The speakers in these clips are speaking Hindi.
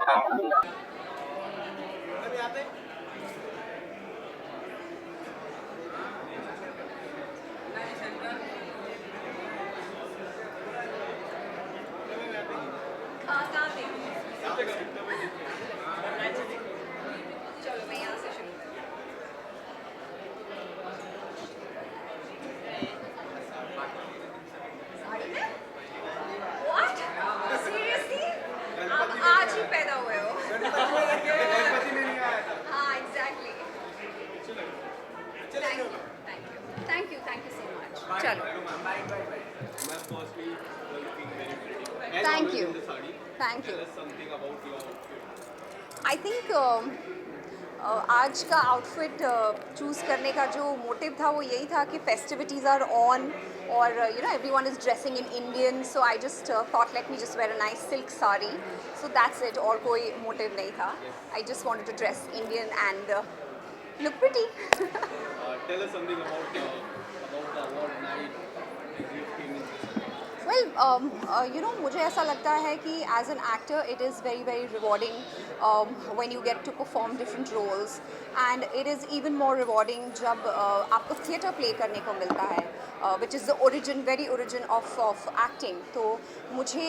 चलो मैं यहाँ से शुरू What? Seriously? आप आज ही पैदा हुए हो? हाँ, exactly. Thank you so much. चलो. Thank you. I think आज का आउटफिट चूज़ करने का जो मोटिव था वो यही था कि फेस्टिविटीज़ आर ऑन और everyone is dressing in Indian, so I just thought let me just wear a nice silk sari. So that's it. और कोई मोटिव नहीं था. I just wanted to dress Indian and look pretty. Tell us something about the award night. Well, मुझे ऐसा लगता है कि as an actor it is very very rewarding when you get to perform different roles, and it is even more rewarding जब आपको theatre play करने को मिलता है, which is the very origin of acting. तो मुझे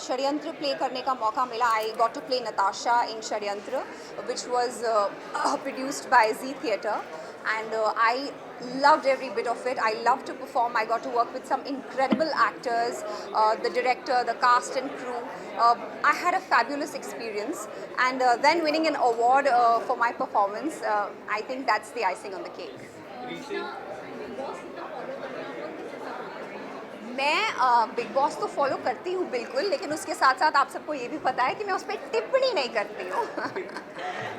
षड्यंत्र play करने का मौका मिला. I got to play Natasha in षड्यंत्र, which was produced by Zee Theatre, and I loved every bit of it. I loved to perform. I got to work with some incredible actors, the director, the cast and crew. I had a fabulous experience, and then winning an award for my performance, I think that's the icing on the cake. मैं बिग बॉस तो फॉलो करती हूँ बिल्कुल, लेकिन उसके साथ साथ आप सबको ये भी पता है कि मैं उस पर टिप्पणी नहीं करती हूँ.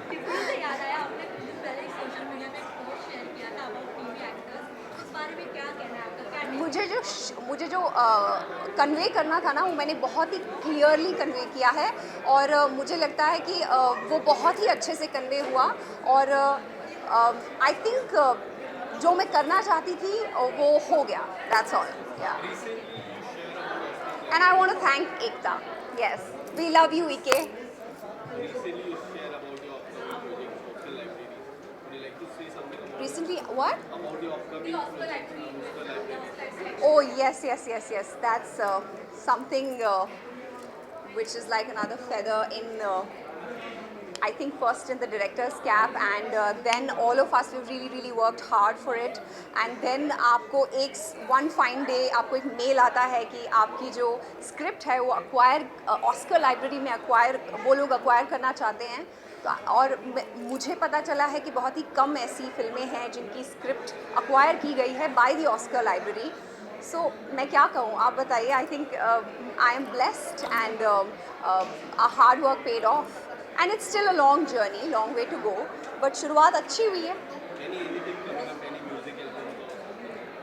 टिप्पणी से याद आया, आपने कुछ दिन पहले सोशल मीडिया पे एक पोस्ट शेयर किया था अबाउट टीवी एक्टर्स. इस बारे में क्या कहना है आपका? क्या मुझे जो कन्वे करना था ना, वो मैंने बहुत ही क्लियरली कन्वे किया है, और मुझे लगता है कि वो बहुत ही अच्छे से कन्वे हुआ, और आई थिंक जो मैं करना चाहती थी वो हो गया. That's all. And I want to thank Ekta. Yes, we love you ईके. Recently, what? About your upcoming Oh, yes. That's something which is like another feather in, I think, first in the director's cap, and then all of us have really worked hard for it. And then आपको one fine day आपको एक मेल आता है कि आपकी जो स्क्रिप्ट है वो ऑस्कर लाइब्रेरी में वो लोग अक्वायर करना चाहते हैं. और मुझे पता चला है कि बहुत ही कम ऐसी फिल्में हैं जिनकी स्क्रिप्ट अक्वायर की गई है बाय द ऑस्कर लाइब्रेरी. सो मैं क्या कहूँ, आप बताइए. आई think I am blessed, and our hard work paid off, and it's still a long journey, long way to go, but शुरुआत अच्छी हुई है.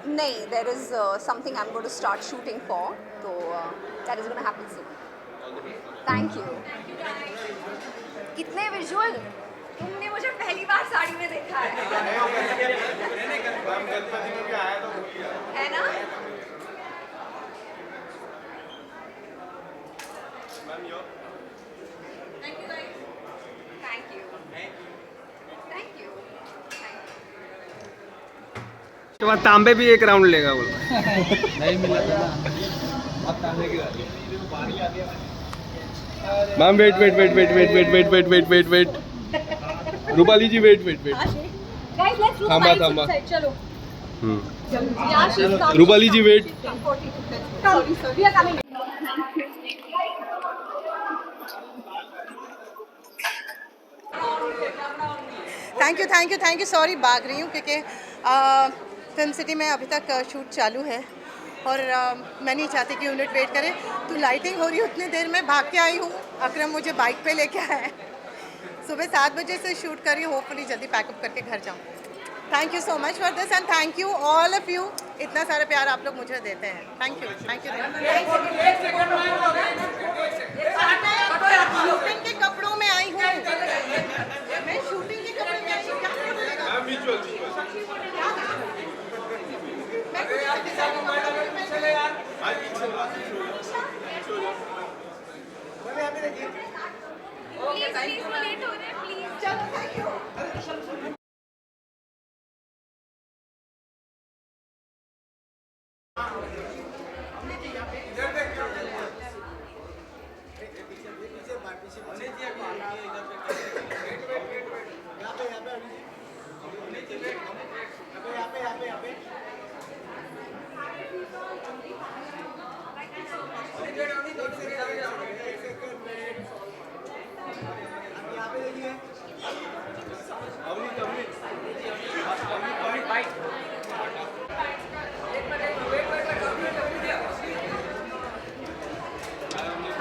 नहीं, there is something I'm going to start shooting for, so that is going to happen soon. Thank you. कितने विजुअल. तुमने मुझे पहली बार साड़ी में देखा है. है ना? Thank you. उसके बाद तांबे भी एक राउंड लेगा बोल. नहीं मिला था. अब तांबे की बात है. Ma'am wait. Rupali ji wait. Guys, let's do थांबा. चलो. Rupali ji wait. We are coming. Thank you. Sorry भाग रही हूँ क्योंकि फिल्म सिटी में अभी तक शूट चालू है, और मैं नहीं चाहती कि यूनिट वेट करे. तो लाइटिंग हो रही है, उतनी देर में भाग के आई हूँ. अकरम मुझे बाइक पे लेके आया है. सुबह 7 बजे से शूट कर रही हूँ. होपफुली जल्दी पैकअप करके घर जाऊँ. Thank you so much for this, and thank you all of you. इतना सारा प्यार आप लोग मुझे देते हैं. Thank you. शूटिंग के कपड़ों में आई हूँ. मैं शूटिंग के कपड़े में आई हूँ. प्लीज लेट हो रहे हैं प्लीज चलो thank you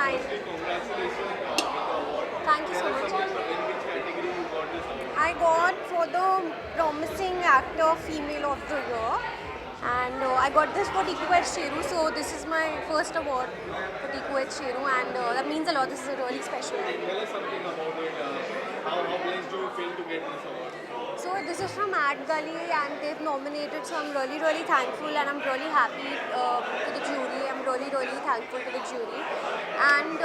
Hi. Thank you so much. I got for the promising actor female of the year, and I got this for Tiku H. Cheru. So this is my first award for Tiku H. Cheru, and that means a lot. This is a really special one. Tell us something about it. How blessed do you feel to get this award? So this is from Ad Gully, and they've nominated. So I'm really thankful, and I'm really happy to the jury. I'm really thankful to the jury, and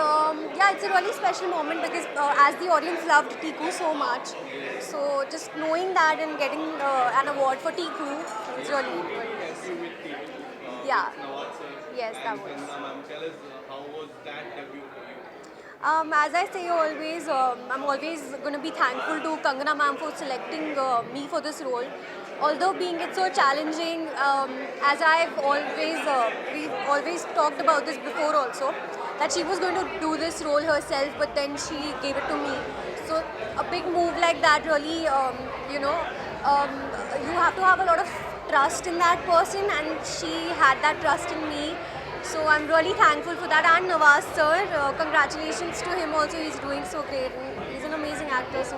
yeah, it's a really special moment because as the audience loved Tiku so much, so just knowing that and getting an award for Tiku is really nice. You with Tiku. Yeah. Nawaz sir. Yes, that And was. ma'am, tell us how was that debut for you? As I say always, I'm always going to be thankful to Kangana ma'am for selecting me for this role. Although being it so challenging, as we've always talked about this before also, that she was going to do this role herself, but then she gave it to me. So a big move like that really, you have to have a lot of trust in that person, and she had that trust in me. So I'm really thankful for that. And Nawaz sir, congratulations to him also. He's doing so great. And he's an amazing actor. So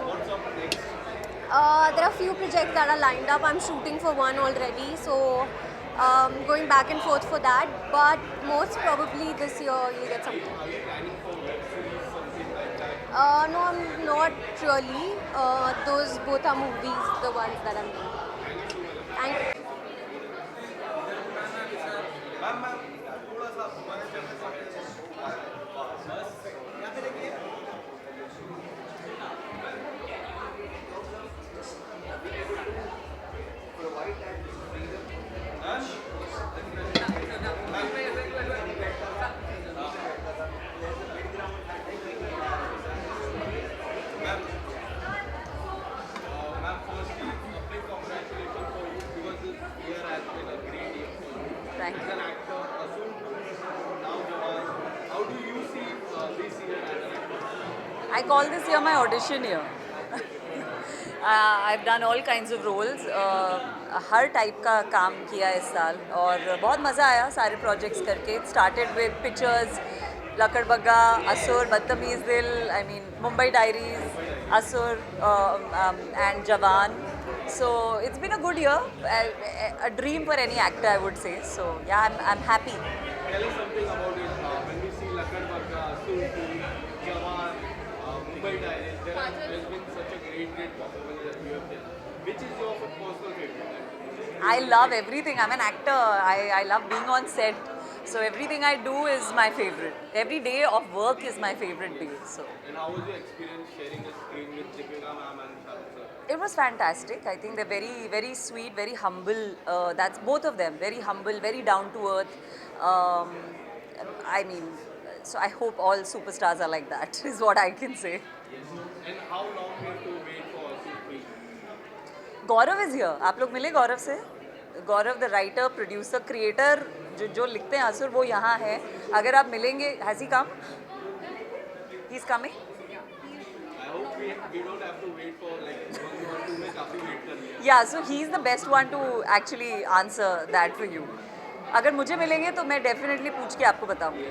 there are a few projects that are lined up. I'm shooting for one already. So going back and forth for that. But most probably this year you'll get something. No, I'm not really. Those both are movies, the ones that I'm doing. Thank you. Ma'am, firstly, a big congratulations for you because this year has been a great year for you. Thank As you. an actor, soon now Jawan, how do you see this year as an actor? I call this year my audition year. I've done all kinds of roles. Her type का काम किया इस साल और बहुत मज़ा आया सारे प्रोजेक्ट्स करके. It started with pictures, लकड़बग्गा, असुर, बदतमीज़ दिल, I mean Mumbai Diaries, असुर and जवान. So it's been a good year, a dream for any actor I would say. So yeah, I'm happy. Tell us something about it. When we see Lakadbagga, Asur 2, Jawan, Mumbai Diaries, there's been such a great performance that you have done. Which is your personal favorite? I love everything. I'm an actor. I love being on set. So everything I do is my favorite. Every day of work is my favorite day. So And how was your experience sharing a screen with Deepika ma'am and Shah Rukh sir? it was fantastic. I think they're very sweet, very humble. That's both of them. Very humble, very down to earth. I mean, so I hope all superstars are like that. Is what I can say. And how long we have to wait for Asur 3? Gaurav is here. आप लोग मिले गौरव से? गौरव द राइटर, प्रोड्यूसर, क्रिएटर जो लिखते हैं असुर वो यहाँ है. अगर आप मिलेंगे, has he come? He is coming. I hope we don't have to wait for like 1 or 2 में काफी wait कर लिया. Yeah so he is the best one to actually answer that for you. अगर मुझे मिलेंगे तो मैं डेफिनेटली पूछ के आपको बताऊंगी.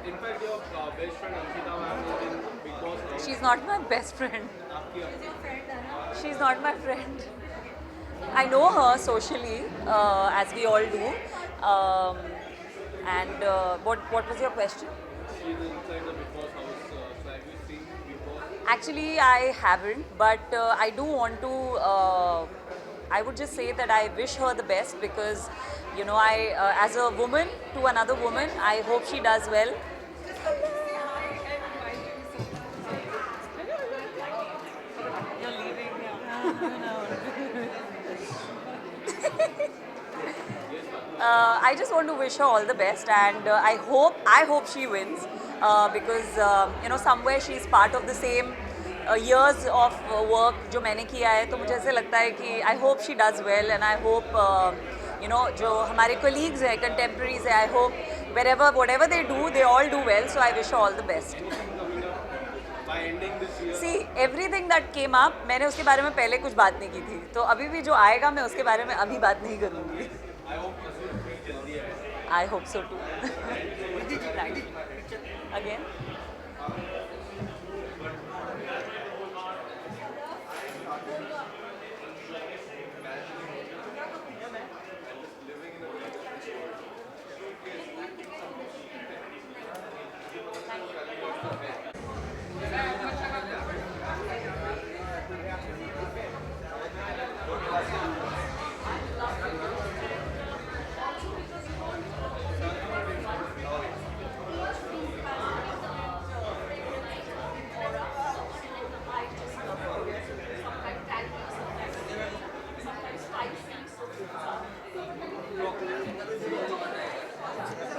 In fact, your best friend Ankita ma'am is in Big Boss now. She is not my best friend. आपकी She's not my friend. I know her socially, as we all do. And what was your question? she's inside the Big Boss house. So have you seen Big Boss? Actually, I haven't, but I do want to. I would just say that I wish her the best because, you know, as a woman to another woman, I hope she does well. I just want to wish her all the best, and I hope she wins because you know somewhere she is part of the same years of work जो मैंने किया है, तो मुझे ऐसे लगता है कि I hope she does well, and I hope you know जो हमारे colleagues हैं, contemporaries हैं, I hope whatever they do, they all do well. So I wish her all the best. By ending this year, See, everything that came up, मैंने उसके बारे में पहले कुछ बात नहीं की थी, तो अभी भी जो आएगा मैं उसके बारे में अभी बात नहीं करूँगी. I hope Asur 3 जल्दी आए. I hope so too. Thank you. Again.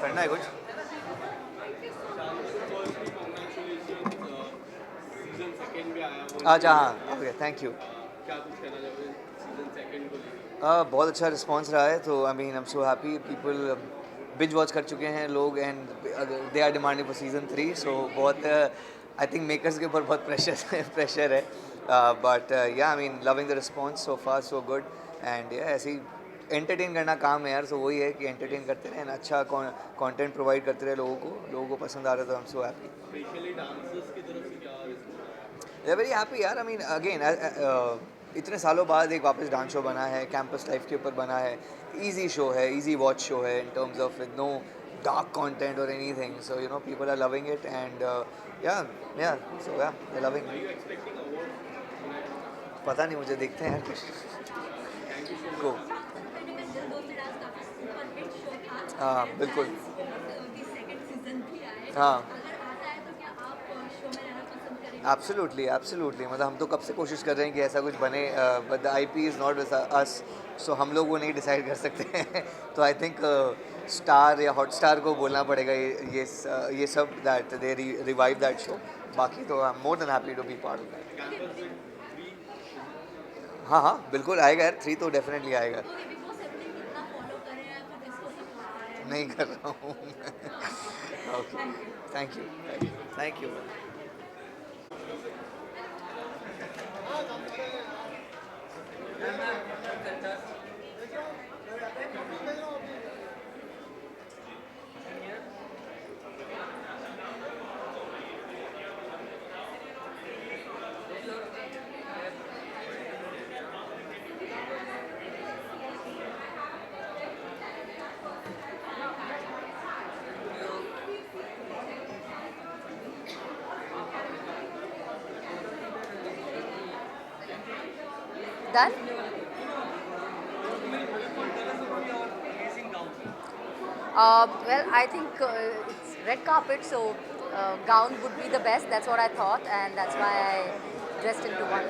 करना है कुछ. Firstly, congratulations. Season 2 भी आया वो. अच्छा हाँ, ओके, थैंक यू. क्या कुछ कहना चाहोगे सीजन 2 को लेकर? बहुत अच्छा रिस्पांस रहा है, तो I mean I am so happy. People binge watch कर चुके हैं लोग, and they are demanding for season 3. So बहुत आई थिंक मेकर्स के ऊपर बहुत प्रेशर है, बट या I mean loving the response so far so good. And या ऐसे ही एंटरटेन करना काम है यार, सो वही है कि एंटरटेन करते रहें, अच्छा कंटेंट प्रोवाइड करते रहे लोगों को पसंद आ रहा है, तो I am so happy. Specially dancers की तरफ से क्या response? They are very happy यार. आई मीन अगेन इतने सालों बाद एक वापस डांस शो बना है, कैंपस लाइफ के ऊपर बना है, इजी शो है, इजी वॉच शो है in terms of with no dark content और anything. So you know people are loving it, and yeah so या दे लविंग. Expecting award? पता नहीं मुझे, देखते हैं यार. को दिल दोस्त डांस काफी सुपरहिट शो था. हाँ, बिल्कुल. सेकंड सीजन भी आए. हाँ. अगर आता है तो क्या आप शो में रहना पसंद करेंगे? एब्सोल्युटली मतलब हम तो कब से कोशिश कर रहे हैं कि ऐसा कुछ बने, but the IP is not with us, so हम लोग वो नहीं डिसाइड कर सकते हैं. तो आई थिंक स्टार या हॉटस्टार को बोलना पड़ेगा ये सब, that they revive that show. बाकी तो I am more than happy to be part of that. Campus में 3 हाँ बिल्कुल आएगा यार. 3 तो डेफिनेटली आएगा. तो बिग बॉस 17 कितना फॉलो कर रहे हैं, फिर किसको सपोर्ट कर रहे हैं? नहीं कर रहा हूँ. Okay, thank you. Done? Well, I think it's red carpet, so gown would be the best. That's what I thought, and that's why I dressed into one.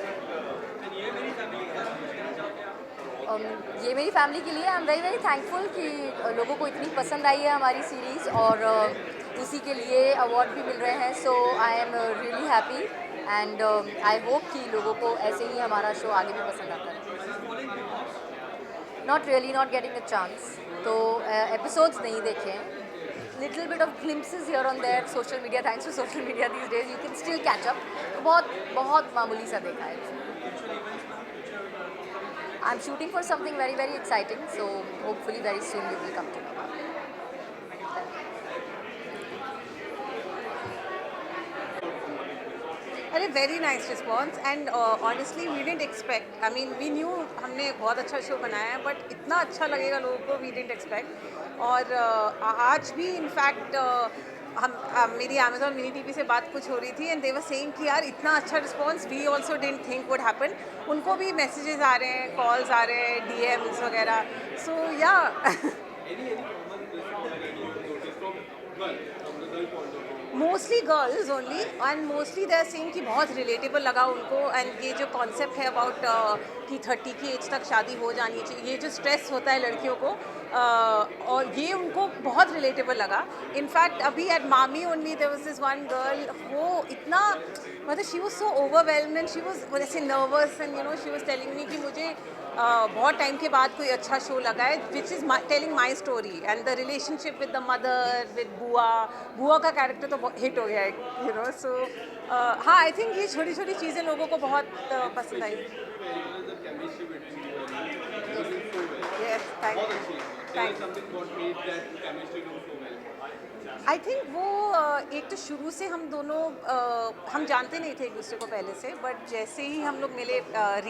ये मेरी फैमिली के लिए आई एम वेरी वेरी थैंकफुल कि लोगों को इतनी पसंद आई है हमारी सीरीज़, और उसी के लिए अवार्ड भी मिल रहे हैं. So I am really happy, and I hope कि लोगों को ऐसे ही हमारा शो आगे भी पसंद आता है. Not really, not getting a chance, तो एपिसोड्स नहीं देखे हैं. Little bit of glimpses here on there. Social media, thanks to social media these days you can still catch up. तो बहुत मामूली सा देखा है. I am shooting for something very very exciting, so hopefully very soon you will come to know. अरे very nice response, and honestly we didn't expect. I mean we knew हमने बहुत अच्छा शो बनाया है, बट इतना अच्छा लगेगा लोगों को वी डिडंट एक्सपेक्ट. और आज भी इनफैक्ट हम मेरी अमेजॉन मिनी टीवी से बात कुछ हो रही थी, एंड दे वर सेइंग कि यार इतना अच्छा response we also didn't think would happen. उनको भी मैसेजेस आ रहे हैं, कॉल्स आ रहे हैं, DMs वगैरह. सो या any common that you notice from the girl point of view? Mostly girls only, and mostly they are saying कि बहुत रिलेटेबल लगा उनको. एंड ये जो कॉन्सेप्ट है अबाउट कि 30 की एज तक शादी हो जानी चाहिए, ये जो स्ट्रेस होता है लड़कियों को, और ये उनको बहुत रिलेटेबल लगा. इनफैक्ट अभी at MAMI only there was this one girl, वो इतना मतलब she was so overwhelmed and she was ऐसे nervous and you know she was telling me कि मुझे बहुत टाइम के बाद कोई अच्छा शो लगा है which is telling my story and the relationship with the mother with बुआ का कैरेक्टर तो हिट हो गया है, यू नो. सो हाँ, आई थिंक ये छोटी छोटी चीज़ें लोगों को बहुत पसंद आई. यस, आई थिंक वो एक तो शुरू से हम दोनों हम जानते नहीं थे एक दूसरे को पहले से, बट जैसे ही हम लोग मिले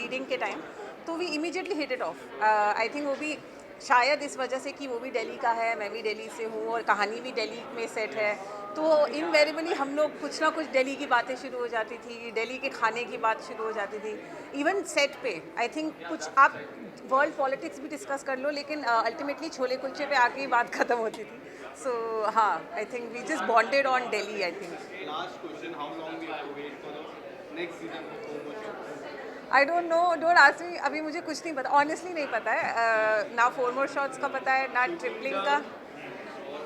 रीडिंग के टाइम तो we immediately hit it off. I think वो भी शायद इस वजह से कि वो भी दिल्ली का है, मैं भी दिल्ली से हूँ और कहानी भी दिल्ली में सेट है, तो इनवेरिएबली हम लोग कुछ ना कुछ दिल्ली की बातें शुरू हो जाती थी, दिल्ली के खाने की बात शुरू हो जाती थी. इवन सेट पे आई थिंक कुछ आप वर्ल्ड पॉलिटिक्स भी डिस्कस कर लो, लेकिन अल्टीमेटली छोले कुलचे पे आके ही बात ख़त्म होती थी. सो हाँ, I think we just bonded on Delhi. I think Last question, how long we have to wait for the next season of Homo Show? I don't know, don't ask me. अभी मुझे कुछ नहीं पता, ऑनेस्टली नहीं पता है. ना 4 more shots का पता है, ना ट्रिपलिंग का.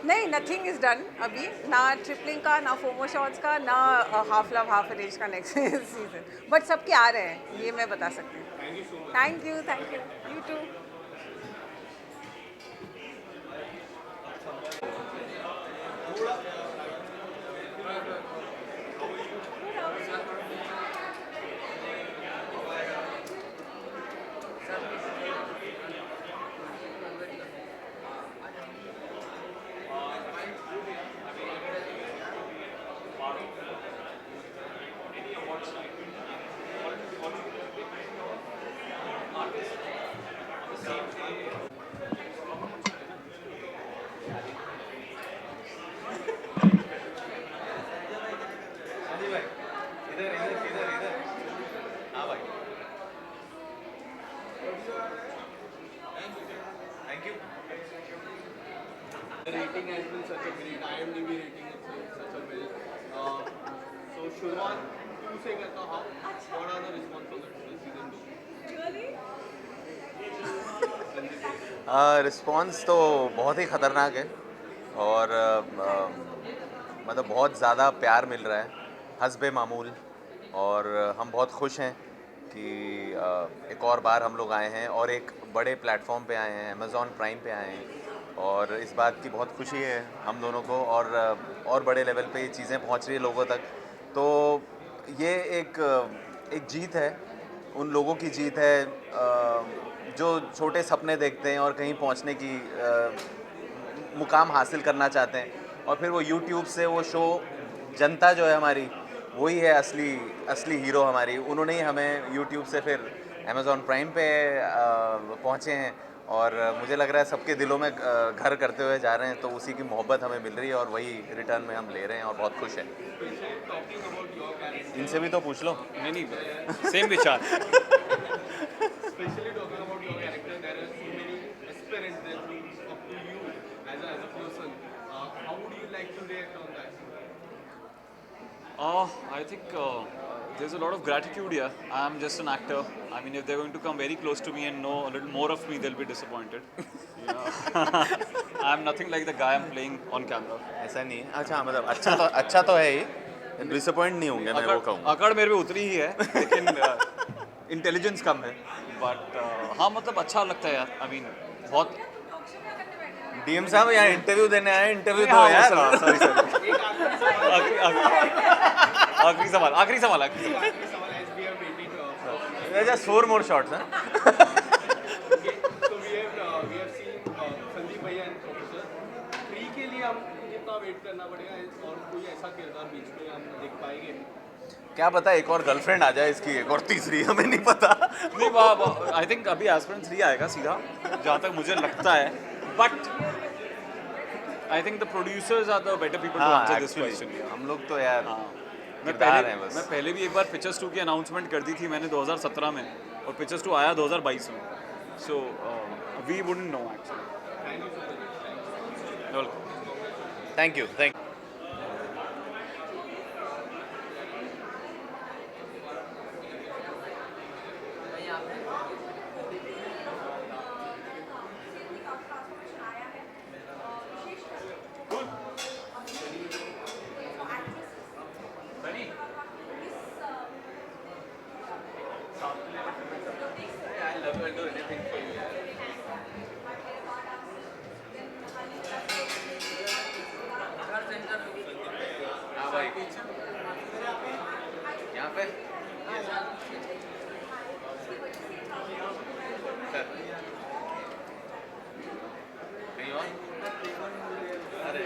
नहीं, नथिंग इज़ डन अभी, ना ट्रिपलिंग का, ना 4 more shots का, ना हाफ लव हाफ अरेंज का नेक्स्ट सीजन. बट सबके आ रहे हैं, ये मैं बता सकती हूँ. Thank you, you too. The rating has been such a great, IMDb rating is such a well. So शुरुआत क्यों से करता हूँ? What are the response of the season 2? Response तो बहुत ही ख़तरनाक है और मतलब बहुत ज़्यादा प्यार मिल रहा है हस्बे मामूल, और हम बहुत खुश हैं कि एक और बार हम लोग आए हैं और एक बड़े प्लेटफॉर्म पे आए हैं, अमेज़ॉन प्राइम पे आए हैं, और इस बात की बहुत खुशी है हम दोनों को, और बड़े लेवल पे ये चीज़ें पहुंच रही है लोगों तक. तो ये एक जीत है, उन लोगों की जीत है जो छोटे सपने देखते हैं और कहीं पहुंचने की मुकाम हासिल करना चाहते हैं, और फिर वो यूट्यूब से वो शो, जनता जो है हमारी, वही है असली हीरो हमारी. उन्होंने ही हमें यूट्यूब से फिर अमेज़ॉन प्राइम पे पहुँचे हैं, और मुझे लग रहा है सबके दिलों में घर करते हुए जा रहे हैं. तो उसी की मोहब्बत हमें मिल रही है और वही रिटर्न में हम ले रहे हैं और बहुत खुश हैं. इनसे भी तो पूछ लो. नहीं सेम विचार. Especially talking about your character, there are so many aspirants that look up to you as a person. How would you like to react on that? I think there's a lot of gratitude here. I'm just an actor. I mean, if they're going to come very close to me and know a little more of me, they'll be disappointed. I'm nothing like the guy I'm playing on camera. ऐसा नहीं है. अच्छा, मतलब अच्छा तो है ही. डिसअपॉइंट नहीं होंगे, मैं वो कहूँगा. अकड़ मेरे में उतनी ही है, लेकिन इंटेलिजेंस कम है. बट हाँ, मतलब अच्छा लगता है यार. आई मीन बहुत. डीएम साहब यहाँ इंटरव्यू देने आए, इंटरव्यू दो यार. आखिरी सवाल. As we have waiting for Just 4 more shots, huh? okay, so we have seen Sandeep भैया and प्रोफेसर 3 के लिए हम कितना वेट करना पड़ेगा, और कोई ऐसा किरदार बीच में हम देख पाएंगे? क्या पता एक और गर्लफ्रेंड आ जाए इसकी, एक और तीसरी, हमें नहीं पता. नहीं, आई थिंक अभी एस्पिरेंट 3 आएगा सीधा, जहाँ तक मुझे लगता है. But I think the producers are the better people to answer this question. हम लोग तो यार मैं पहले भी एक बार पिक्चर्स 2 की अनाउंसमेंट कर दी थी मैंने 2017 में, और पिक्चर्स 2 आया 2022 में. So we wouldn't know actually. Thank you. हाँ भाई यहाँ पे सर कहीं और अरे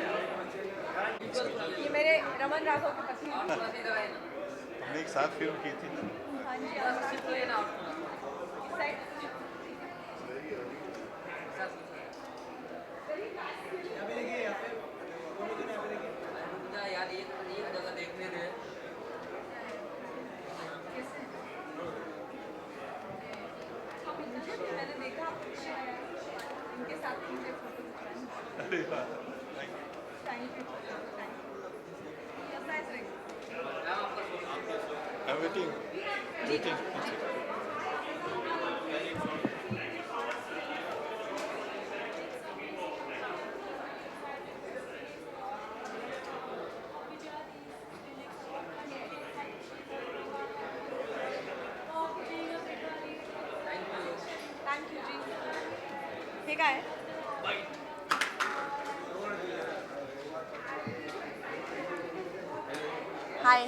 ये मेरे रमन राघव के पति हैं। हमने एक साथ फिल्म की थी हाँ जी, और इस साइड यार ये जगह देखने दे मैंने देखा इनके साथ मुझे फोटो खिंचवानी। अरे वाह thank you I'm waiting. Thank you जी। ठीक है। Hi.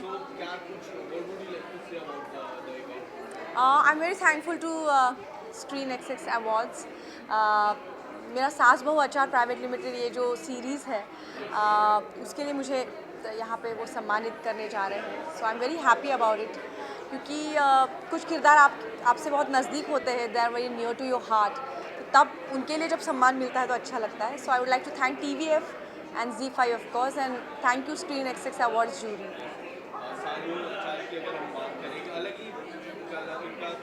I'm very thankful to Screen XX Awards. मेरा सास बहू अचार प्राइवेट लिमिटेड ये जो सीरीज़ है उसके लिए मुझे यहाँ पे वो सम्मानित करने जा रहे हैं. So I am very happy about it क्योंकि कुछ किरदार आपसे बहुत नज़दीक होते हैं, they are very near to your heart. तब उनके लिए जब सम्मान मिलता है तो अच्छा लगता है. So I would like to thank TVF and ZEE5 of course, and thank you Screen XX Awards jury. सालों चाहे की अगर हम बात करें कि अलग ही इनका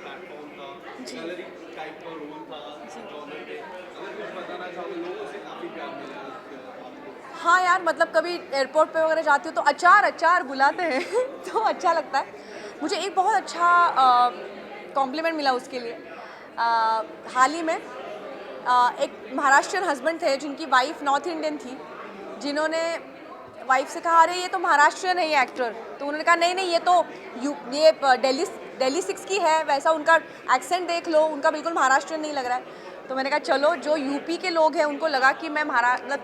प्लेटफॉर्म था, गैलरी टाइप का रोल था जॉनर पे, अगर कुछ बताना चाहोगे, लोगों से काफ़ी प्यार मिला आपको? हाँ यार, मतलब कभी एयरपोर्ट पे वगैरह जाती हूँ तो अचार बुलाते हैं तो अच्छा लगता है. मुझे एक बहुत अच्छा कॉम्प्लीमेंट मिला उसके लिए. हाल ही में एक महाराष्ट्रियन हस्बैंड थे जिनकी वाइफ नॉर्थ इंडियन थी, जिन्होंने वाइफ से कहा अरे ये तो महाराष्ट्रियन है ये एक्टर. तो उन्होंने कहा नहीं ये तो ये दिल्ली 6 की है, वैसा उनका एक्सेंट देख लो, उनका बिल्कुल महाराष्ट्रियन नहीं लग रहा है. तो मैंने कहा चलो जो यूपी के लोग हैं उनको लगा कि मैं मतलब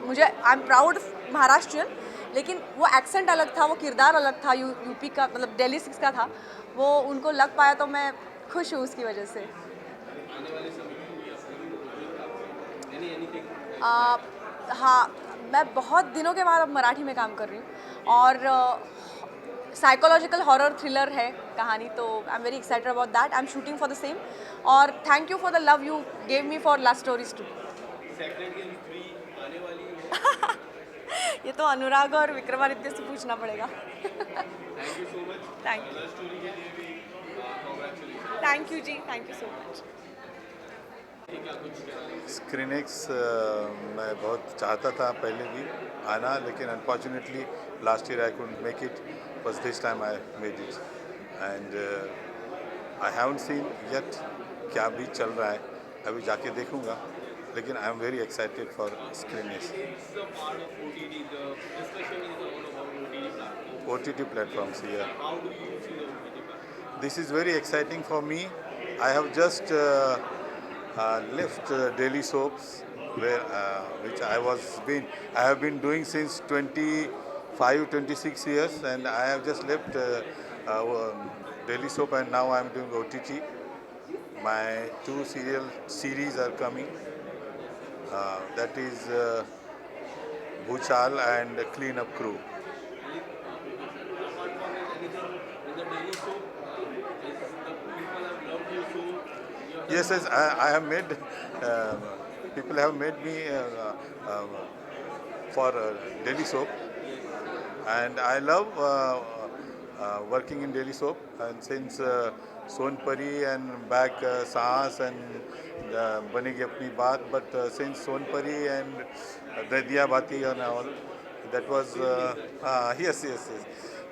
मुझे आई एम प्राउड महाराष्ट्रियन, लेकिन वो एक्सेंट अलग था, वो किरदार अलग था, यूपी का मतलब दिल्ली 6 का था, वो उनको लग पाया तो मैं खुश हूँ उसकी वजह से. हाँ, मैं बहुत दिनों के बाद अब मराठी में काम कर रही हूँ और साइकोलॉजिकल हॉरर थ्रिलर है कहानी, तो I am very excited about that. I am shooting for the same और thank you for the love you gave me for love stories too. ये तो अनुराग और विक्रमादित्य से पूछना पड़ेगा. थैंक यू जी, thank you so much. Screen X मैं बहुत चाहता था पहले भी आना, लेकिन unfortunately last year I couldn't make it, बस this time I made it and I haven't seen yet क्या भी चल रहा है, अभी जाके देखूंगा, लेकिन आई am very excited for screen x. OTT platforms here. This is very exciting for me. I have just left daily soaps, which I have been doing since 26 years, and I have just left daily soap, and now I am doing OTT. My 2 series are coming. That is Bhuchal and Clean Up Crew. Yes, I have made, people have made me for daily soap, and I love working in daily soap, and since Sonpari and back Saas and Banegi Apni Baat, but since Sonpari and Dadiya Bati and all, that was yes.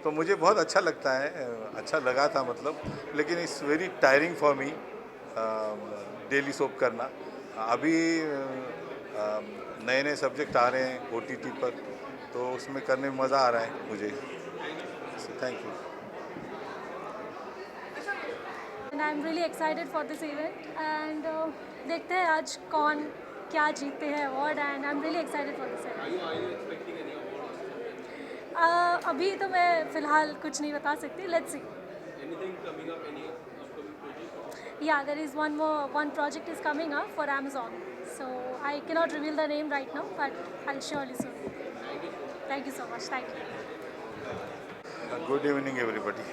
तो मुझे बहुत अच्छा लगता है, अच्छा लगा था मतलब, लेकिन it's very tiring for me daily soap करना। अभी नए नए सब्जेक्ट आ रहे हैं OTT पर, तो उसमें करने में मज़ा आ रहा है मुझे। Thank you. And I'm really excited for this event and देखते हैं आज कौन क्या जीतते हैं award and I am really excited for this event. अभी तो मैं फ़िलहाल कुछ नहीं बता सकती, let's see. Yeah, there is one project is coming up for Amazon. So I cannot reveal the name right now, but I'll surely soon. Thank you so much. Thank you. Good evening, everybody.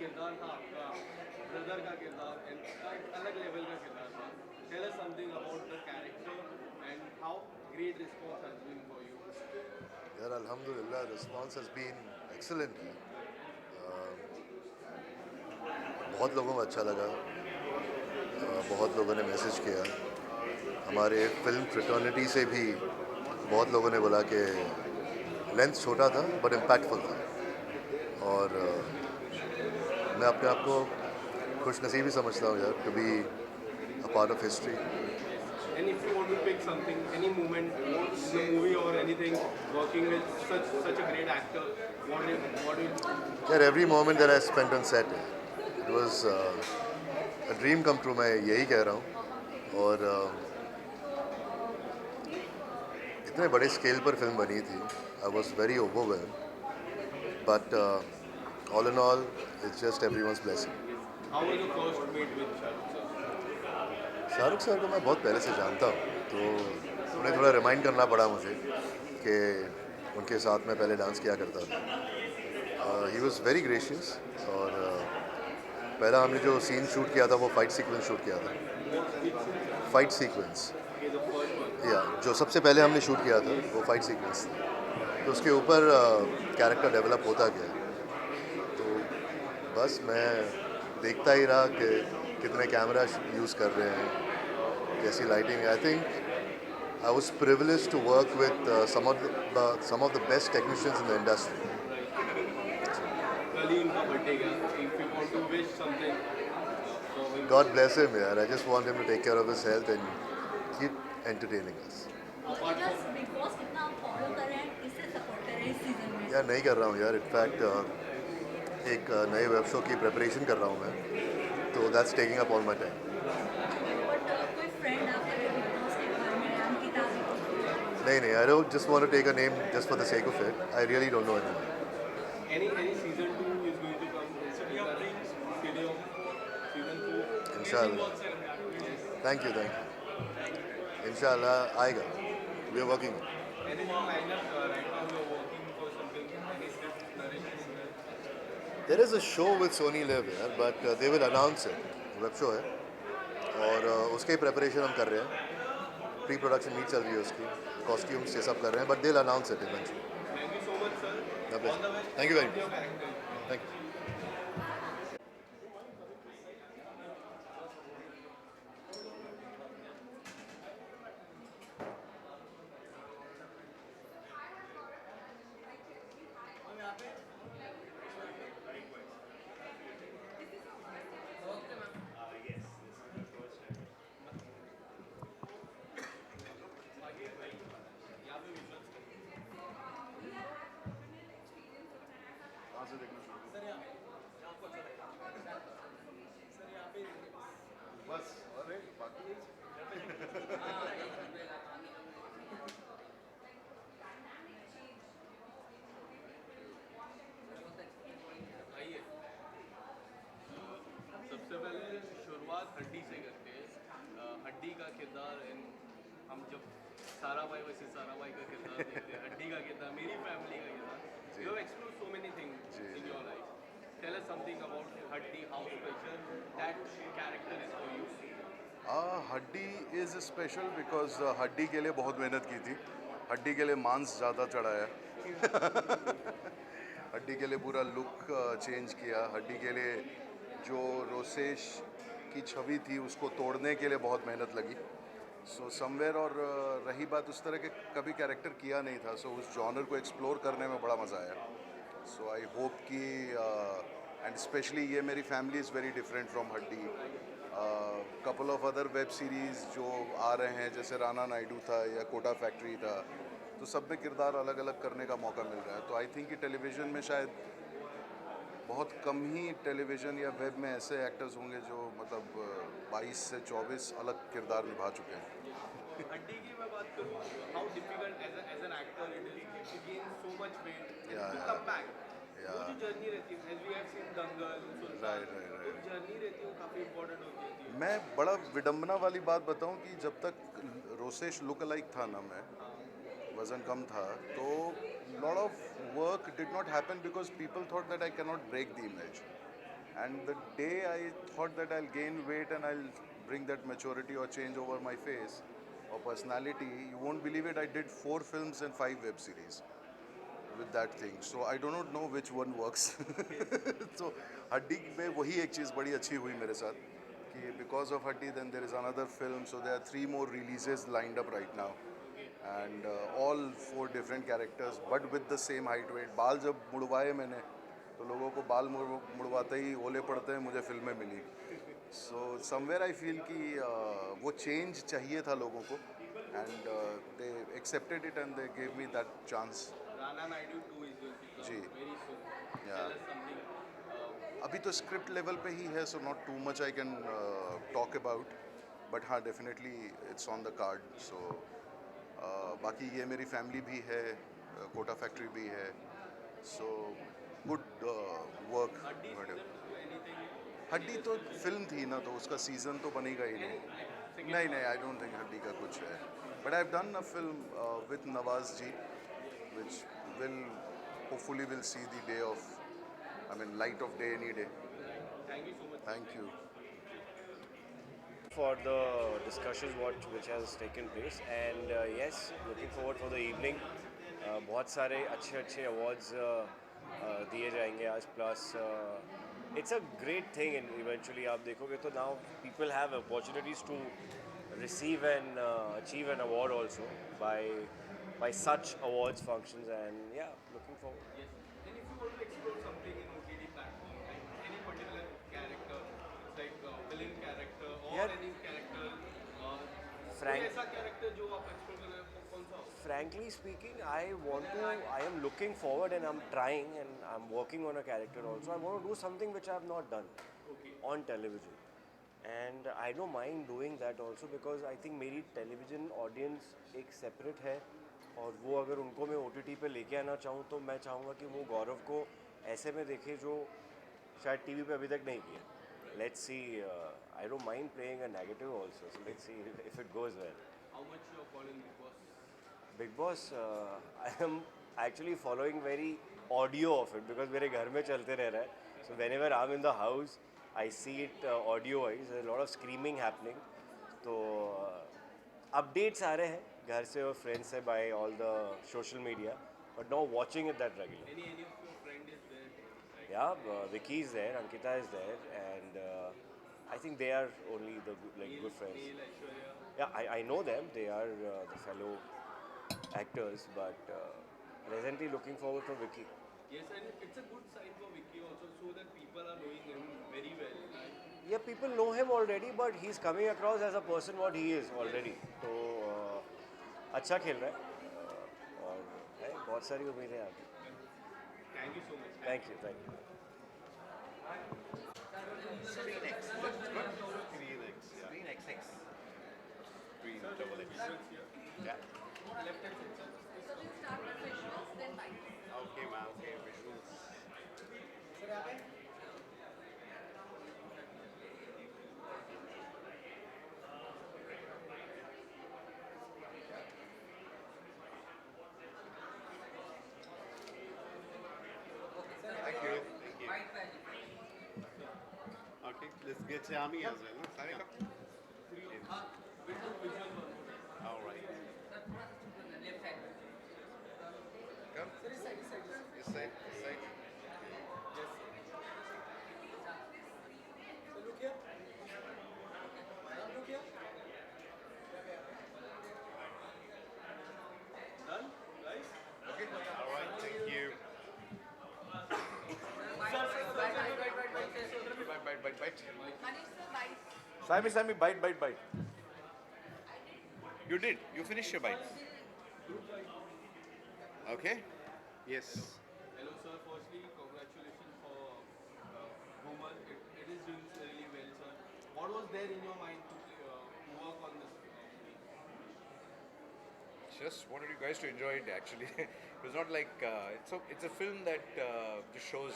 किरदार था आपका, ब्रदर का किरदार, अलग लेवल का किरदार था। Tell us something about the character and how great response has been for you. यार अल्हम्दुलिल्लाह रिस्पांस हैज़ बीन एक्सीलेंट है। बहुत लोगों को अच्छा लगा, बहुत लोगों ने मैसेज किया। हमारे फिल्म फ्रेटर्निटी से भी बहुत लोगों ने बोला कि लेंथ छोटा था बट इम्पैक्टफुल था, और मैं अपने आप को खुश नसीब ही समझता हूँ यार, to be a part of history. And if you want to pick something, any moment in the movie or anything, working with such a great actor, what do you? यार every moment that I spent on set, it was a dream come true, मैं यही कह रहा हूँ। और इतने बड़े स्केल पर फिल्म बनी थी, I was very overwhelmed, but all in all, it's just everyone's blessing. How was your first meet with Shahrukh sir? Shahrukh sir को मैं बहुत पहले से जानता हूँ, तो उन्हें थोड़ा रिमाइंड करना पड़ा मुझे कि उनके साथ में पहले डांस किया करता था। ही वॉज वेरी ग्रेशियस, और पहला हमने जो सीन शूट किया था वो फाइट सीक्वेंस शूट किया था। फाइट सीक्वेंस, या जो सबसे पहले हमने शूट किया था वो फाइट सीक्वेंस था, तो उसके ऊपर कैरेक्टर डेवलप होता गया। तो बस मैं देखता ही रहा कि कितने कैमरा यूज़ कर रहे हैं, कैसी lighting. I think I was privileged to work with some of the best technicians in the industry. God bless him, yaar. I just want him to take care of his health and keep entertaining us. यार नहीं कर रहा हूँ यार, इनफैक्ट एक नए वेब शो की प्रिपरेशन कर रहा हूँ मैं, तो that's taking up all my time. नहीं, I don't just want to take a name just for the sake of it. I really don't know anyone. Any season 2 is going to come. Season 4. इंशाल्लाह। Thank you. इंशाल्लाह आएगा। We are working. Anything lined up right now? You are working for something. Any script narration? There is a show with Sony Live यार, but they will announce it. Web show है, और उसके प्रिपरेशन हम कर रहे हैं। प्री प्रोडक्शन मीट चल रही है उसकी, कॉस्ट्यूम्स ये सब कर रहे हैं, but they will announce it eventually. Thank you so much, sir. Thank you very much. Thank you. बस अरे बाकी आइए सबसे पहले शुरुआत हड्डी से करते हैं। हड्डी का किरदार हम जब सारा भाई वैसे सारा भाई का किरदार देखते हैं, हड्डी का किरदार, मेरी फैमिली का किरदार, you have explored so many things in your life. Tell us something about Haddi, how special that character is for you. Haddi is special because Haddi के लिए बहुत मेहनत की थी, हड्डी के लिए मांस ज़्यादा चढ़ाया हड्डी के लिए पूरा लुक चेंज किया, हड्डी के लिए जो रोसेश की छवि थी उसको तोड़ने के लिए बहुत मेहनत लगी। सो समवेयर, और रही बात उस तरह के कभी कैरेक्टर किया नहीं था, सो उस जॉनर को एक्सप्लोर करने में बड़ा मज़ा आया। सो आई होप कि एंड स्पेशली ये मेरी family is very different from Haddi. Couple of other web series जो आ रहे हैं जैसे राना नायडू था या कोटा फैक्ट्री था, तो सब में किरदार अलग अलग करने का मौका मिल रहा है। तो आई थिंक कि टेलीविज़न में शायद बहुत कम ही टेलीविज़न या वेब में ऐसे एक्टर्स होंगे जो मतलब 22 से 24 अलग किरदार निभा चुके हैं। हड्डी की मैं बात करूँ, how difficult as an actor it is to gain so much weight to come back. वो जो जर्नी रहती है, as we have seen Dangal, Sultan, वो जर्नी रहती है वो काफ़ी इम्पोर्टेंट होती है। मैं बड़ा विडम्बना वाली बात बताऊं कि जब तक रोसेश लुक अलाइक था ना, मैं वज़न कम था, तो lot of work did not happen because people thought that I cannot break the image. And the day I thought that I'll gain weight and I'll bring that maturity or change over my face or personality, you won't believe it, I did 4 films and 5 web series with that thing. So I do not know which one works. So हड्डी में वही एक चीज़ बड़ी अच्छी हुई मेरे साथ कि because of हड्डी then there is another film, so there are 3 more releases lined up right now. And all 4 different characters but with the same height weight. बाल जब मुड़वाए मैंने तो लोगों को बाल मुड़वाते ही ओले पड़ते हैं, मुझे फिल्में मिली। सो समवेयर आई फील कि वो चेंज चाहिए था लोगों को, and they accepted it and they gave me that chance. Rana Naidu 2 is going to जी, वेरी सून। या अभी तो स्क्रिप्ट लेवल पे ही है, so not too much I can talk about, but हाँ definitely it's on the card. सो बाकी ये मेरी फैमिली भी है, कोटा फैक्ट्री भी है, सो गुड वर्क। हड्डी तो फिल्म थी ना, तो उसका सीज़न तो बनेगा ही नहीं, आई डोंट थिंक हड्डी का कुछ है, but I have done a film with Nawaz ji which will hopefully will see the day of, I mean light of day any day. Thank you so much. Thank you for the discussions which has taken place, and yes, looking forward for the evening. बहुत सारे अच्छे awards दिए जाएंगे आज, plus it's a great thing, and eventually आप देखोगे तो now people have opportunities to receive and achieve an award also by such awards functions, and yeah, looking forward. Yes. And if you want to explore something in OTT platform, like any particular character, like villain character or any character, ऐसा character जो आप explore कर रहे हो, कौन सा? Frankly speaking, I am looking forward and I'm trying and I'm working on a character also. I want to do something which I have not done on television, and I don't mind doing that also because I think मेरी television audience एक separate है, और वो अगर उनको मैं OTT पे लेके आना चाहूँ तो मैं चाहूँगा कि वो गौरव को ऐसे में देखे जो शायद TV पे अभी तक नहीं किया। Let's see. I don't mind playing a negative also. So let's see if it goes well. How much you are following Big Boss? Big Boss, I am actually following very audio of it because मेरे घर में चलते रह रहा है. So whenever I'm in the house, I see it audio-wise. There's a lot of screaming happening. तो updates आ रहे हैं घर से और friends से by all the social media. But now watching it that regular. Any of your friend is there? Yeah, Vicky is there, Ankita is there, and I think they are only the good friends. Yeah, I know them. They are the fellow actors, but presently looking forward to Vicky. Yes, and it's a good sign for Vicky also, so that people are knowing him very well. Yeah, people know him already, but he's coming across as a person what he is already. तो अच्छा खेल रहा है और बहुत सारी उम्मीदें आगे. Thank you so much. Thank you. Thank you. Screenx. That's good. Screenx. Yeah. 6. Green double X. Yeah. Left hand side, sir. So we'll start with visuals, then bites. Okay, ma'am. Okay, visuals. Thank you. Thank you. Okay, let's get Yami as well. No? All right. Come. This side. This side. Yes. So look here. Look here. Done, guys? Okay. All right. Thank you. Bite. Manish sir, bites. Sammy, bite. You did. You finished your bites. Okay. Yes. Hello, sir. Firstly, congratulations for Boomer. It is doing really well, sir. What was there in your mind to work on this movie? Just wanted you guys to enjoy it. Actually, it was not like it's a film that just shows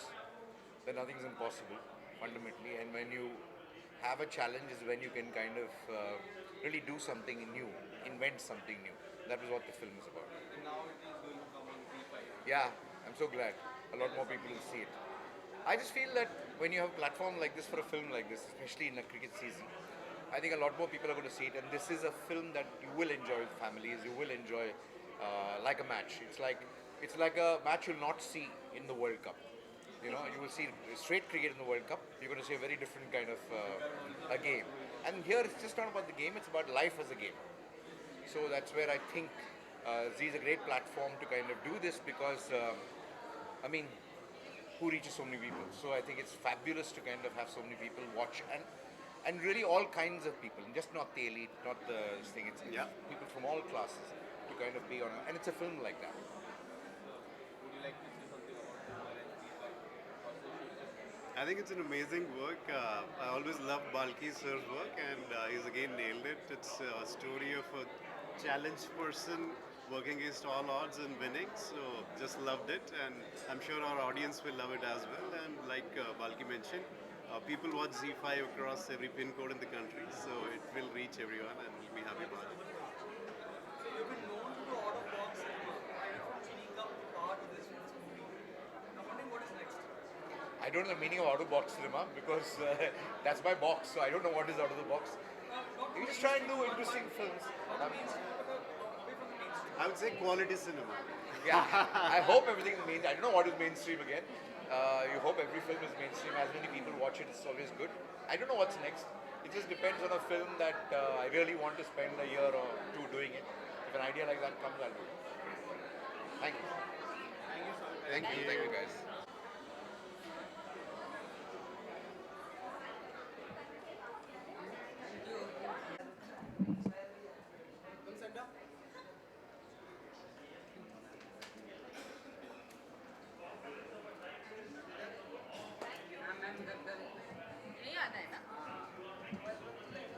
that nothing's impossible fundamentally, and when you have a challenge is when you can kind of really do something new, invent something new. That was what the film is about. And now it is going to come on P5. Yeah, I'm so glad. A lot more people will see it. I just feel that when you have a platform like this for a film like this, especially in a cricket season, I think a lot more people are going to see it. And this is a film that you will enjoy with families. You will enjoy like a match. It's like a match you'll not see in the World Cup. You know, you will see straight cricket in the World Cup. You're going to see a very different kind of a game. And here it's just not about the game. It's about life as a game. So that's where I think Z is a great platform to kind of do this because, I mean, who reaches so many people? So I think it's fabulous to kind of have so many people watch and really all kinds of people, just not the elite, not the thing. It's people from all classes to kind of be on it. And it's a film like that. Would you like to say something about Boomer and P5? I think it's an amazing work. I always loved Balki sir's work, and he's again nailed it. It's a story of a challenged person working against all odds and winning. So just loved it, and I'm sure our audience will love it as well. And like Balki mentioned, people watch Z5 across every pin code in the country, so it will reach everyone, and we'll be happy about it. So you've been known to do out-of-box cinema. From Chini Cup power to this movie. I'm wondering what is next. I don't know the meaning of out of box cinema because that's my box, so I don't know what is out of the box. You just try and do interesting films. I would say quality cinema. Yeah, I hope everything is mainstream. I don't know what is mainstream again. You hope every film is mainstream. As many people watch it, it's always good. I don't know what's next. It just depends on a film that I really want to spend a year or two doing it. If an idea like that comes, I'll do it. Thank you. Thank you guys. नहीं आता है ना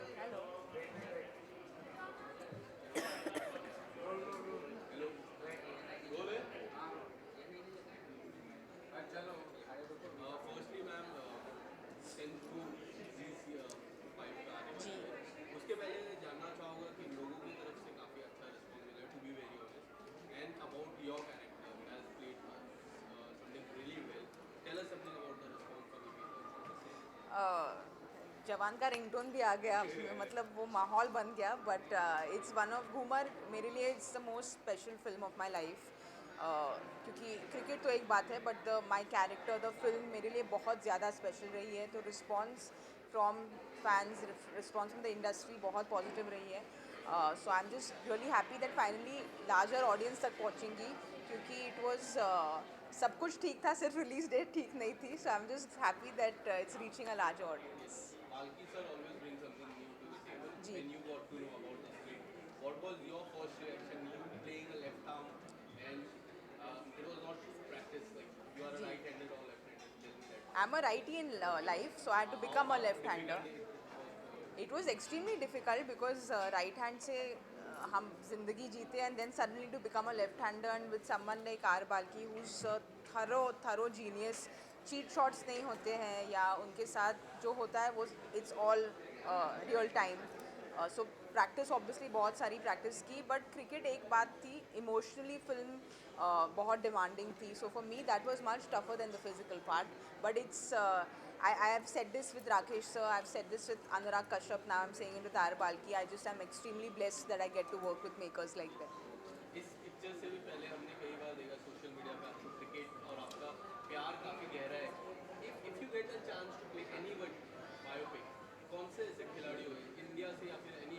हेलो चलो फर्स्टली मैम 10 to 5 का जी उसके पहले जानना चाहूँगा कि लोगों की तरफ से काफ़ी अच्छा रिस्पॉन्स मिला to be very honest and about your character it has played something really well tell us something about the response from the people Jawan का रिंगटोन भी आ गया मतलब वो माहौल बन गया but it's one of Ghoomer मेरे लिए it's the most special film of my life क्योंकि क्रिकेट तो एक बात है but my character the film मेरे लिए बहुत ज़्यादा स्पेशल रही है तो response from fans response from the industry बहुत पॉजिटिव रही है so I am just really happy that finally larger audience तक पहुँचेंगी क्योंकि इट वॉज सब कुछ ठीक था सिर्फ रिलीज डेट ठीक नहीं थी so I am just happy that it's reaching a larger audience Balki sir always brings something new to the table. When you got to know about the script, what was your first reaction? You playing a left arm, and it was not practice. Like you are a right-handed or left-handed. I'm a righty in life, so I had to become a left-hander. It was extremely difficult because right hand से हम जिंदगी जीते and then suddenly to become a left hander and with someone like R Balki who's thorough genius, cheat shots नहीं होते हैं या उनके साथ जो होता है वो it's all real time. So practice obviously बहुत सारी practice की, but cricket एक बात थी, emotionally film बहुत demanding थी. So for me that was much tougher than the physical part. But it's I have said this with Rakesh sir, I've said this with Anurag Kashyap, now I'm saying it with R Balki. I just am extremely blessed that I get to work with makers like them. इस पिक्चर से भी पहले हमने कई बार देखा सोशल मीडिया पे आपको क्रिकेट और आपका प्यार काफ़ी गहरा है. If you get a chance to play anyone biopic, कौन से ऐसे खिलाड़ी हो इंडिया से या फिर any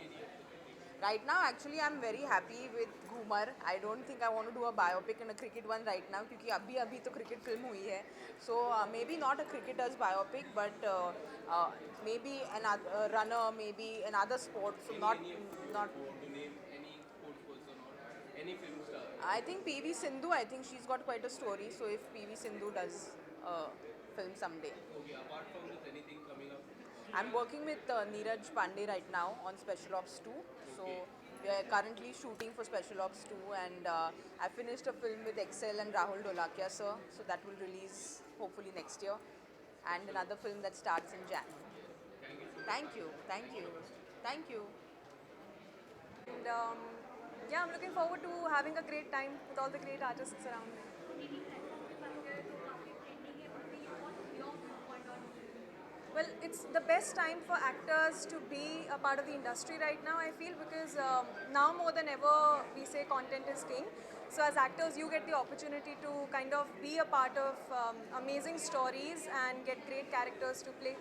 Right now, actually, I'm very happy with Ghumar. I don't think I want to do a biopic and a cricket one right now, क्योंकि अभी तो cricket film हुई है. So maybe not a cricketer's biopic, but maybe another runner, maybe another sport. So not. to name any sports person or any film star. I think PV Sindhu. I think she's got quite a story. So if PV Sindhu does a film someday. Okay. Apart from this, anything coming up? I'm working with Neeraj Pandey right now on Special Ops 2. So we are currently shooting for Special Ops 2, and I finished a film with Excel and Rahul Dholakia sir. So that will release hopefully next year, and another film that starts in Jan. Thank you. And yeah, I'm looking forward to having a great time with all the great artists around me. Well, it's the best time for actors to be a part of the industry right now, I feel, because now more than ever we say content is king. So as actors, you get the opportunity to kind of be a part of amazing stories and get great characters to play.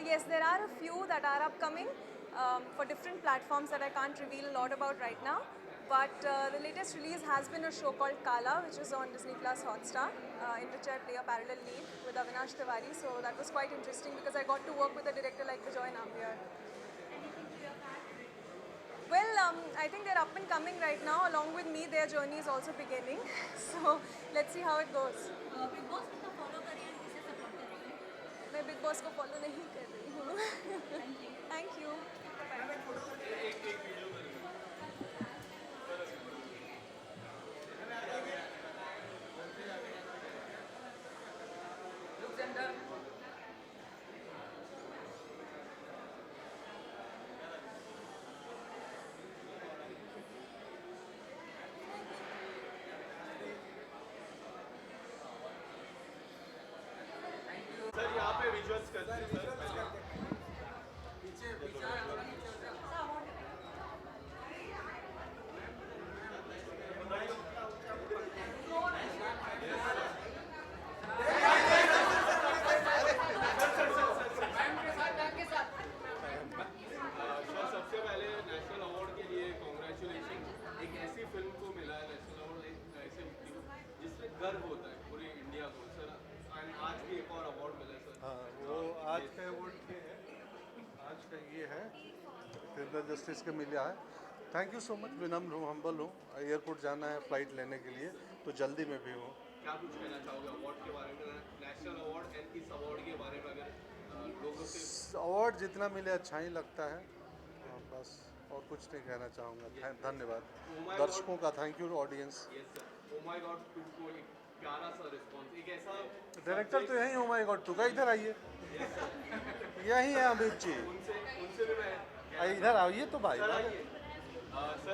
Yes, there are a few that are upcoming for different platforms that I can't reveal a lot about right now. But the latest release has been a show called Kala, which is on Disney Plus Hotstar, in which I play a parallel lead with Avinash Tiwari. So that was quite interesting because I got to work with a director like Bijoy Nambiar. Well, I think they're up and coming right now. Along with me, their journey is also beginning. So let's see how it goes. Big Boss को follow करिए, इसे support करिए. मैं Big Boss को follow नहीं कर रही हूँ. Thank you. सर यहाँ पे विजुअल्स करते हैं सर. सबसे पहले नेशनल अवार्ड के लिए कॉन्ग्रेचुलेशन. एक ऐसी फिल्म को मिला है नेशनल अवार्ड, एक ऐसे व्यक्ति को जिसमें गर्व होता है पूरे इंडिया को सर. आज भी एक और अवार्ड मिला है सर. हाँ, वो आज का अवार्ड ये है, आज का ये है क्रिमिनल जस्टिस का मिला है. Thank you so much. विनम्र हूँ, हम्बल हूँ. एयरपोर्ट जाना है फ्लाइट लेने के लिए, तो जल्दी में भी हूँ. क्या कुछ कहना चाहोगे अवार्ड के बारे में, नेशनल अवार्ड एंड इस अवार्ड के बारे में? अगर लोगों से अवार्ड जितना मिले अच्छा ही लगता है, बस और कुछ नहीं कहना चाहूँगा. धन्यवाद दर्शकों का. Thank you audience. Yes sir. Oh my God 2 को एक प्यारा सा रिस्पांस. एक ऐसा डायरेक्टर तो यही. ओ माय गॉड 2 का इधर आइए. यही है अमित जी. उनसे भी मैं इधर आइए तो भाई.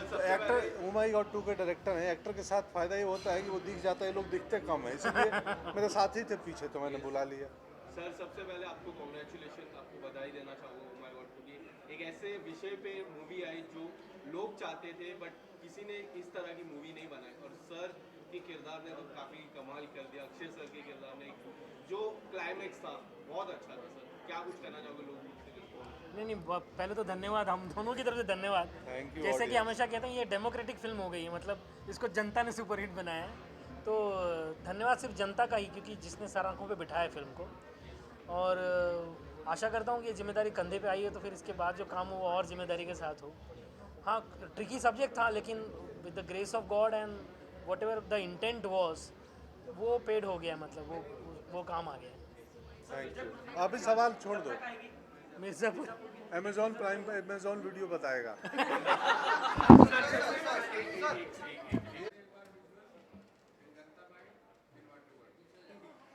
Sir actor oh my God 2 के डायरेक्टर हैं. एक्टर के साथ फ़ायदा ये होता है कि वो दिख जाता है, लोग दिखते कम है, इसलिए मेरे साथी थे पीछे तो मैंने बुला लिया. सर सबसे पहले आपको कॉन्ग्रेचुलेशन, आपको बधाई देना चाहूँगा ओ माय गॉड टू की. एक ऐसे विषय पे मूवी आई जो लोग चाहते थे बट किसी ने इस तरह की मूवी नहीं बनाई, और सर के किरदार ने तो काफ़ी कमाल कर दिया. अक्षय सर के किरदार ने जो क्लाइमेक्स था बहुत अच्छा था सर. क्या कुछ कहना चाहोगे लोगों से? नहीं, पहले तो धन्यवाद, हम दोनों की तरफ से धन्यवाद. Thank you. जैसे कि हमेशा कहते हैं ये डेमोक्रेटिक फिल्म हो गई है, मतलब इसको जनता ने सुपरहिट बनाया है. तो धन्यवाद सिर्फ जनता का ही, क्योंकि जिसने सर आंखों पे बिठाया फिल्म को. और आशा करता हूँ कि ये जिम्मेदारी कंधे पे आई है, तो फिर इसके बाद जो काम हो वो और जिम्मेदारी के साथ हो. हाँ, ट्रिकी सब्जेक्ट था, लेकिन with the grace of God and what ever the intent was, वो पेड हो गया. मतलब वो काम आ गया. Thank you. आप ही सवाल छोड़ दो, मिर्ज़ापुर अमेजोन प्राइम पे अमेजोन वीडियो बताएगा।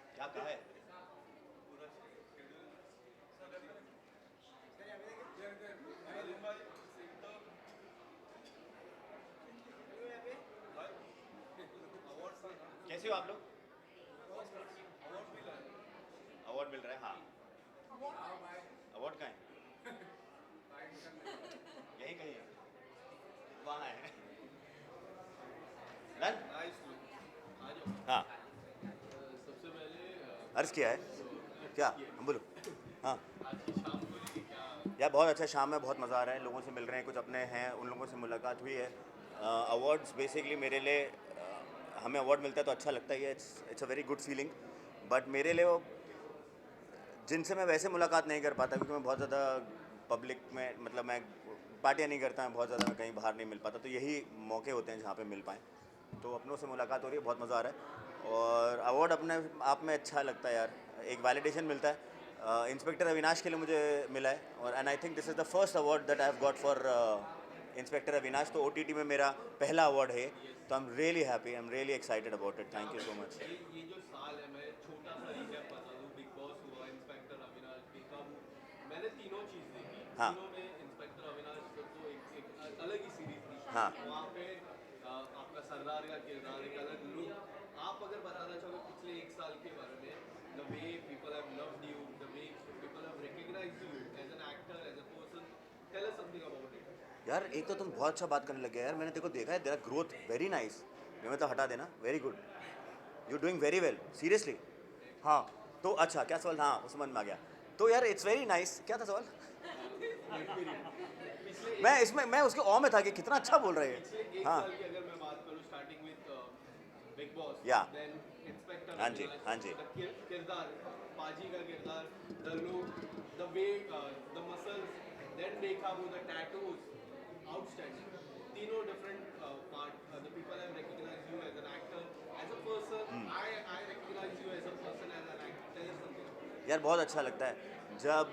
क्या कहा है? कैसे हो आप लोग? अवार्ड मिल रहा है, हाँ। अवार्ड कहाँ है? यही कहीं है, वहाँ है। हाँ, सबसे पहले अर्ज किया है क्या? बोलो। हाँ यार, बहुत अच्छा शाम है, बहुत मज़ा आ रहा है, लोगों से मिल रहे हैं, कुछ अपने हैं, उन लोगों से मुलाकात हुई है। अवार्ड्स बेसिकली मेरे लिए, हमें अवार्ड मिलता है तो अच्छा लगता ही है, it's a very good feeling. But मेरे लिए वो जिनसे मैं वैसे मुलाकात नहीं कर पाता, क्योंकि मैं बहुत ज़्यादा पब्लिक में, मतलब मैं पार्टियाँ नहीं करता, मैं बहुत ज़्यादा मैं कहीं बाहर नहीं मिल पाता, तो यही मौके होते हैं जहाँ पे मिल पाएँ। तो अपनों से मुलाकात हो रही है, बहुत मज़ा आ रहा है। और अवार्ड अपने आप में अच्छा लगता है यार, एक वैलिडेशन मिलता है। इंस्पेक्टर अविनाश के लिए मुझे मिला है, और and I think this is the first award that I have got for inspector Avinash. तो OTT में मेरा पहला अवार्ड है, तो I am really happy, I am really excited about it. Thank you so much. ये जो साल है, मैं छोटा सा रिकैप बता दूं, बिग बॉस हुआ, इंस्पेक्टर अविनाश, बेकाबू, मैंने तीनों चीज़ देखी। हाँ। तीनों में इंस्पेक्टर अविनाश तो एक अलग ही सीरीज थी। हाँ। वहाँ पे आपका सरदार का किरदार, एक अलग लुक। आप अगर बताना चाहोगे पिछले एक साल के बारे में, the way people have loved you, the way people have recognised you as an actor, as a person, tell us something about it. यार एक तो तुम बहुत अच्छा बात करने लग गया यार, मैंने देखो देखा है, तेरा ग्रोथ वेरी नाइस। मैं तो हटा देना, very good, you doing very well, seriously. हाँ तो अच्छा, क्या सवाल? हाँ, उस मन में आ गया। तो यार इट्स वेरी नाइस। क्या था सवाल? मैं उसके औ में था कि कितना अच्छा बोल रहे हैं। हाँ साल की अगर मैं बात करूं, स्टार्टिंग विद बिग बॉस, या देन इंस्पेक्टर, हाँ जी, हाँ जी। किरदार, पाजी का किरदार, the look, the way, the muscles, then Bekaboo, the tattoos, outstanding. तीनों different part, the people have recognised you as an actor, as a person, I recognise you as a person, as an actor. Tell us something. यार बहुत अच्छा लगता है जब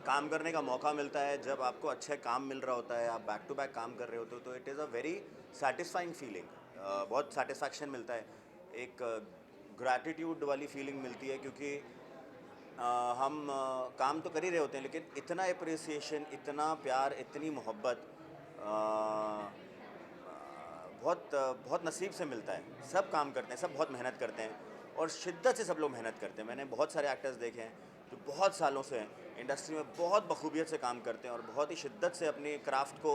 काम करने का मौका मिलता है, जब आपको अच्छे काम मिल रहा होता है, आप बैक टू बैक काम कर रहे होते हो, तो it is a very satisfying feeling. बहुत सेटिस्फैक्शन मिलता है, एक ग्रैटिट्यूड वाली फीलिंग मिलती है, क्योंकि हम काम तो कर ही रहे होते हैं, लेकिन इतना अप्रिसिएशन, इतना प्यार, इतनी मोहब्बत बहुत नसीब से मिलता है। सब काम करते हैं, सब बहुत मेहनत करते हैं, और शिद्दत से सब लोग मेहनत करते हैं। मैंने बहुत सारे एक्टर्स देखे हैं जो बहुत सालों से इंडस्ट्री में बहुत बखूबियत से काम करते हैं, और बहुत ही शिद्दत से अपनी क्राफ्ट को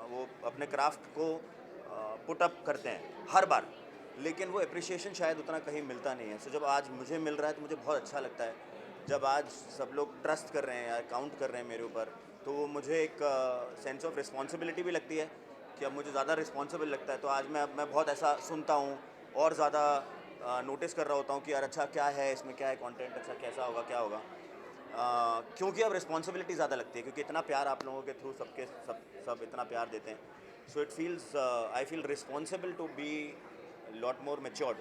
वो अपने क्राफ्ट को पुट अप करते हैं हर बार, लेकिन वो अप्रिसिएशन शायद उतना कहीं मिलता नहीं है। सो जब आज मुझे मिल रहा है तो मुझे बहुत अच्छा लगता है। जब आज सब लोग ट्रस्ट कर रहे हैं या काउंट कर रहे हैं मेरे ऊपर, तो वो मुझे एक सेंस ऑफ रिस्पॉन्सिबिलिटी भी लगती है कि अब मुझे ज़्यादा रिस्पॉन्सिबल लगता है। तो आज मैं बहुत ऐसा सुनता हूँ और ज़्यादा नोटिस कर रहा होता हूँ कि यार अच्छा क्या है इसमें, क्या है कंटेंट, अच्छा कैसा होगा, क्या होगा, क्योंकि अब रिस्पॉन्सिबिलिटी ज़्यादा लगती है, क्योंकि इतना प्यार आप लोगों के थ्रू सब इतना प्यार देते हैं। So it feels, I feel responsible to be lot more matured.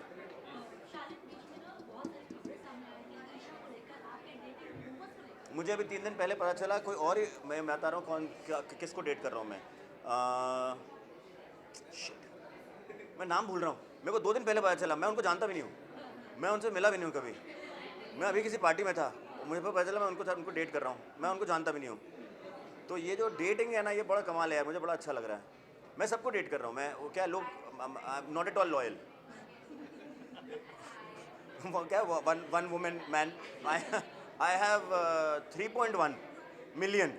मुझे अभी 3 दिन पहले पता चला, कोई और ही, मैं बता रहा हूँ किसको डेट कर रहा हूँ मैं। मैं नाम भूल रहा हूँ, मेरे को 2 दिन पहले पता चला। मैं उनको जानता भी नहीं हूँ, मैं उनसे मिला भी नहीं हूँ कभी। मैं अभी किसी पार्टी में था, मुझे पता चला मैं उनको डेट कर रहा हूँ, मैं उनको जानता भी नहीं हूँ। तो ये जो डेटिंग है ना, ये बड़ा कमाल है यार, मुझे बड़ा अच्छा लग रहा है। मैं सबको डेट कर रहा हूँ, मैं वो क्या लोग नॉट एट ऑल लॉयल। क्या one women man, I have 3.1 million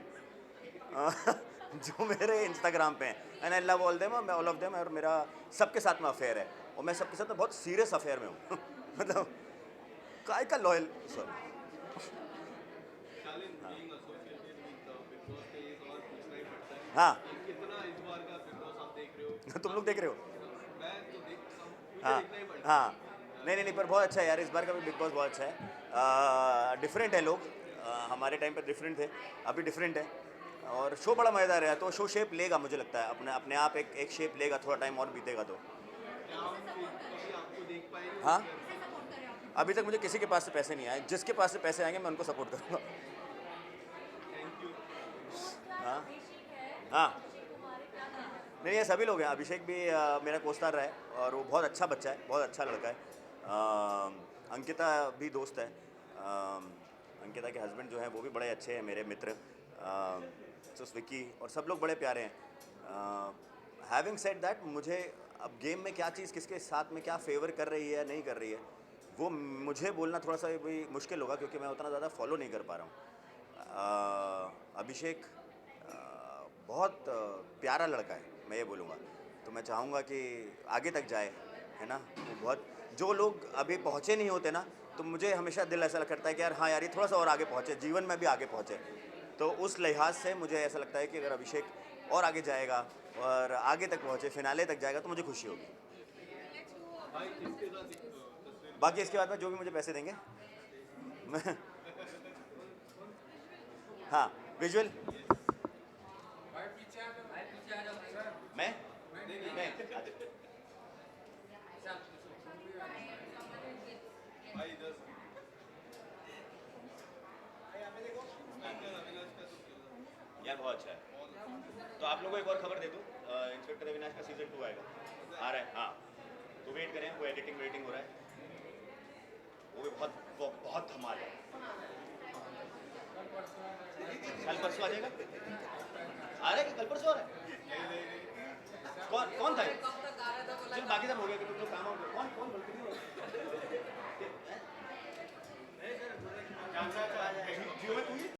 जो मेरे इंस्टाग्राम पे हैं, and I love all of them, और मेरा सबके साथ में अफेयर है, और मैं सबके साथ में बहुत सीरियस अफेयर में हूँ। मतलब काय का लॉयल, सॉरी। हाँ कितना इस बार का बिग बॉस आप देख रहे हो? तुम लोग देख रहे हो? मैं तो देखता हूँ, मुझे हाँ देखना ही पड़ता है। हाँ, नहीं, पर बहुत अच्छा है यार, इस बार का भी बिग बॉस बहुत अच्छा है। डिफरेंट है लोग, हमारे टाइम पे डिफरेंट थे, अभी डिफरेंट है, और शो बड़ा मज़ेदार है। तो शो शेप लेगा, मुझे लगता है अपने आप एक शेप लेगा, थोड़ा टाइम और बीतेगा तो। क्या हम कभी आपको देख पाएंगे? हाँ अभी तक मुझे किसी के पास से पैसे नहीं आए, जिसके पास से पैसे आएंगे मैं उनको सपोर्ट करूँगा। हाँ हाँ, नहीं ये सभी लोग हैं। अभिषेक भी मेरा कोस्टार रहा है और वो बहुत अच्छा बच्चा है, बहुत अच्छा लड़का है। अंकिता भी दोस्त है। अंकिता के हस्बैंड जो हैं वो भी बड़े अच्छे हैं, मेरे मित्र। सो विक्की और सब लोग बड़े प्यारे हैं। हैविंग सेड दैट, मुझे अब गेम में क्या चीज़ किसके साथ में क्या फेवर कर रही है नहीं कर रही है वो मुझे बोलना थोड़ा सा भी मुश्किल होगा, क्योंकि मैं उतना ज़्यादा फॉलो नहीं कर पा रहा हूँ। अभिषेक बहुत प्यारा लड़का है, मैं ये बोलूँगा। तो मैं चाहूँगा कि आगे तक जाए, है ना। वो बहुत, जो लोग अभी पहुँचे नहीं होते ना, तो मुझे हमेशा दिल ऐसा करता है कि यार हाँ यार, ये थोड़ा सा और आगे पहुँचे, जीवन में भी आगे पहुँचे। तो उस लिहाज से मुझे ऐसा लगता है कि अगर अभिषेक और आगे जाएगा और आगे तक पहुँचे, फिनाले तक जाएगा, तो मुझे खुशी होगी। बाकी इसके बाद में जो भी मुझे पैसे देंगे मैं हाँ, विजुअल मैं यार बहुत अच्छा है। तो आप लोगों को एक और खबर दे दूँ, इंस्पेक्टर अविनाश का सीजन 2 आएगा, आ रहा है। हाँ, तो वेट करें, वो एडिटिंग वेटिंग हो रहा है, वो भी बहुत धमाल है। कल परसों आ जाएगा, आ रहा है कि कल परसों आ रहा है? कौन था?